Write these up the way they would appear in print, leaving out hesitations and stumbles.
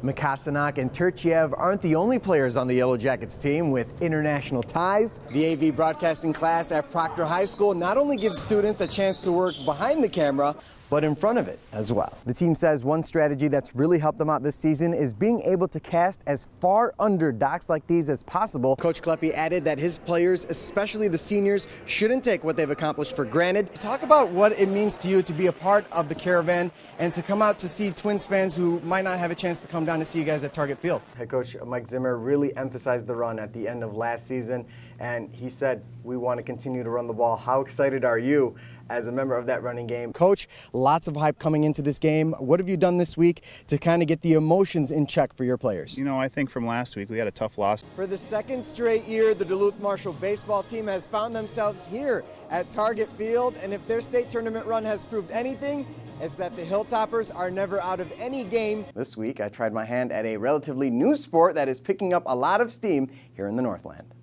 Makasanak and Turchiev aren't the only players on the Yellow Jackets team with international ties. The AV broadcasting class at Proctor High School not only gives students a chance to work behind the camera, but in front of it as well. The team says one strategy that's really helped them out this season is being able to cast as far under docks like these as possible. Coach Kleppe added that his players, especially the seniors, shouldn't take what they've accomplished for granted. Talk about what it means to you to be a part of the Caravan and to come out to see Twins fans who might not have a chance to come down to see you guys at Target Field. Head coach Mike Zimmer really emphasized the run at the end of last season, and he said, we want to continue to run the ball. How excited are you as a member of that running game? Coach, lots of hype coming into this game. What have you done this week to kind of get the emotions in check for your players? You know, I think from last week we had a tough loss. For the second straight year, the Duluth Marshall baseball team has found themselves here at Target Field, and if their state tournament run has proved anything, it's that the Hilltoppers are never out of any game. This week, I tried my hand at a relatively new sport that is picking up a lot of steam here in the Northland.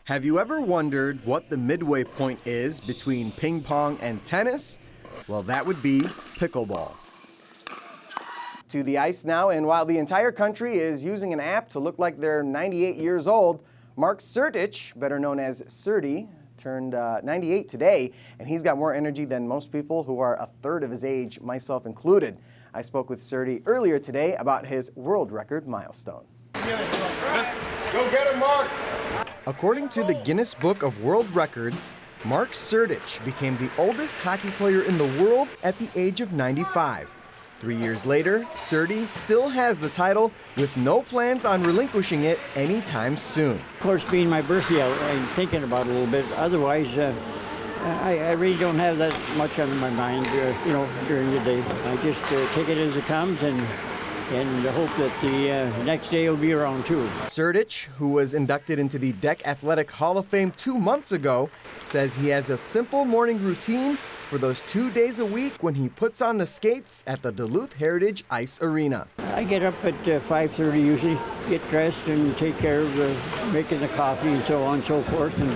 Have you ever wondered what the midway point is between ping pong and tennis? Well, that would be pickleball. To the ice now, and while the entire country is using an app to look like they're 98 years old, Mark Sertich, better known as Serty, turned 98 today, and he's got more energy than most people who are a third of his age, myself included. I spoke with Serty earlier today about his world record milestone. Go get him, Mark! According to the Guinness Book of World Records, Mark Sertich became the oldest hockey player in the world at the age of 95. 3 years later, Serty still has the title with no plans on relinquishing it anytime soon. Of course, being my birthday, I'm thinking about it a little bit. Otherwise, I really don't have that much on my mind, during the day. I just take it as it comes and hope that the next day will be around too. Sertich, who was inducted into the Deck Athletic Hall of Fame 2 months ago, says he has a simple morning routine for those 2 days a week when he puts on the skates at the Duluth Heritage Ice Arena. I get up at 5:30 usually, get dressed and take care of making the coffee and so on and so forth, and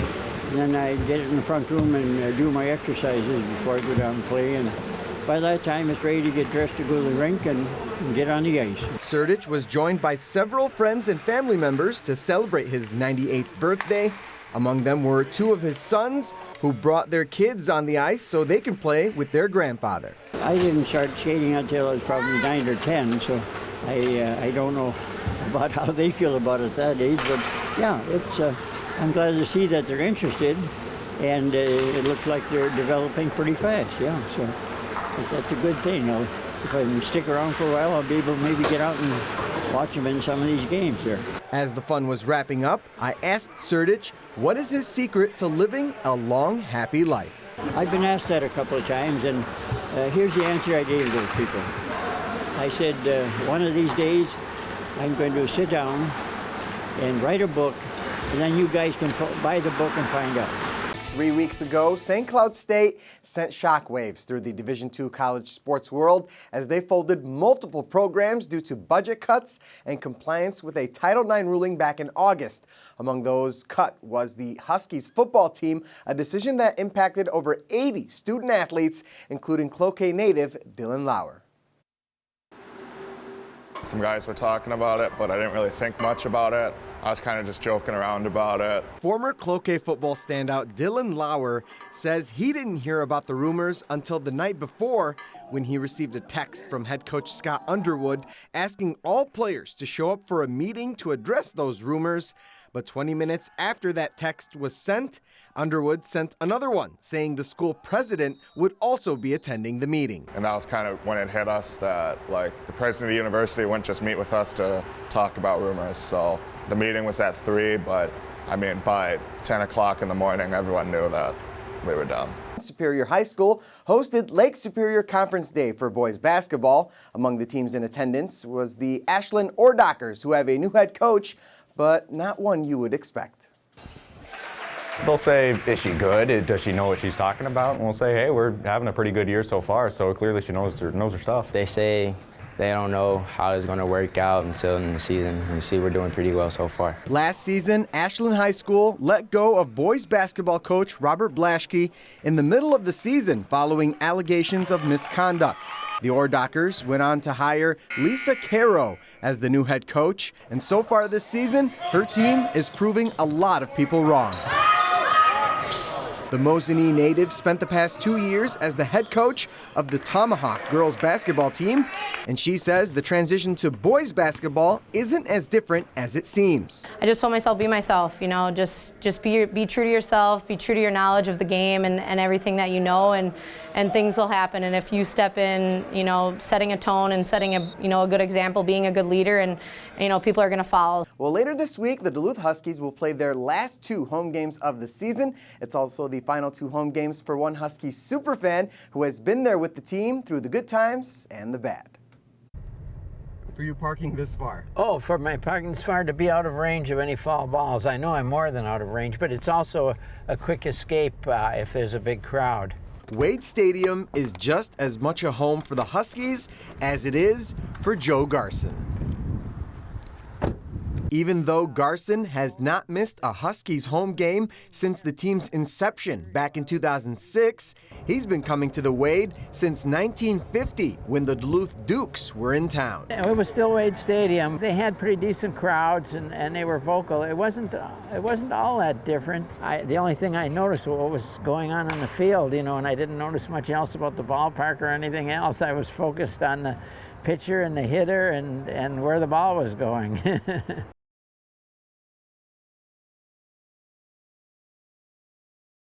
then I get in the front room and do my exercises before I go down and play. And by that time, it's ready to get dressed to go to the rink and get on the ice. Sertich was joined by several friends and family members to celebrate his 98th birthday. Among them were 2 of his sons who brought their kids on the ice so they can play with their grandfather. I didn't start skating until I was probably 9 or 10, so I don't know about how they feel about it at that age, but yeah, I'm glad to see that they're interested, and it looks like they're developing pretty fast, yeah, so that's a good thing. If I can stick around for a while, I'll be able to maybe get out and watch them in some of these games here. As the fun was wrapping up, I asked Sertich what is his secret to living a long, happy life. I've been asked that a couple of times, and here's the answer I gave those people. I said, one of these days, I'm going to sit down and write a book, and then you guys can buy the book and find out. 3 weeks ago, St. Cloud State sent shockwaves through the Division II college sports world as they folded multiple programs due to budget cuts and compliance with a Title IX ruling back in August. Among those cut was the Huskies football team, a decision that impacted over 80 student athletes, including Cloquet native Dylan Lauer. Some guys were talking about it, but I didn't really think much about it. I was kind of just joking around about it. Former Cloquet football standout Dylan Lauer says he didn't hear about the rumors until the night before when he received a text from head coach Scott Underwood asking all players to show up for a meeting to address those rumors. But 20 minutes after that text was sent, Underwood sent another one saying the school president would also be attending the meeting. And that was kind of when it hit us that, the president of the university wouldn't just meet with us to talk about rumors. So the meeting was at 3, but by 10 o'clock in the morning, everyone knew that we were done. Superior High School hosted Lake Superior Conference Day for boys basketball. Among the teams in attendance was the Ashland Ordockers, who have a new head coach, but not one you would expect. They'll say, is she good? Does she know what she's talking about? And we'll say, hey, we're having a pretty good year so far, so clearly she knows her stuff. They say they don't know how it's going to work out until in the season. We see we're doing pretty well so far. Last season, Ashland High School let go of boys basketball coach Robert Blaschke in the middle of the season following allegations of misconduct. The Ordockers went on to hire Lisa Caro as the new head coach, and so far this season, her team is proving a lot of people wrong. The Mosinee native spent the past 2 years as the head coach of the Tomahawk girls basketball team, and she says the transition to boys basketball isn't as different as it seems. I just told myself, be myself, you know, just be true to yourself, be true to your knowledge of the game and everything that you know, and things will happen. And if you step in, you know, setting a tone and setting a good example, being a good leader, and you know, people are going to follow. Well, later this week, the Duluth Huskies will play their last 2 home games of the season. It's also the final 2 home games for one Husky superfan who has been there with the team through the good times and the bad. For you parking this far? Oh, for my parking this far, to be out of range of any foul balls. I know I'm more than out of range, but it's also a quick escape if there's a big crowd. Wade Stadium is just as much a home for the Huskies as it is for Joe Garson. Even though Garson has not missed a Huskies home game since the team's inception back in 2006, he's been coming to the Wade since 1950 when the Duluth Dukes were in town. It was still Wade Stadium. They had pretty decent crowds and they were vocal. It wasn't all that different. The only thing I noticed was what was going on the field, you know, and I didn't notice much else about the ballpark or anything else. I was focused on the pitcher and the hitter and where the ball was going.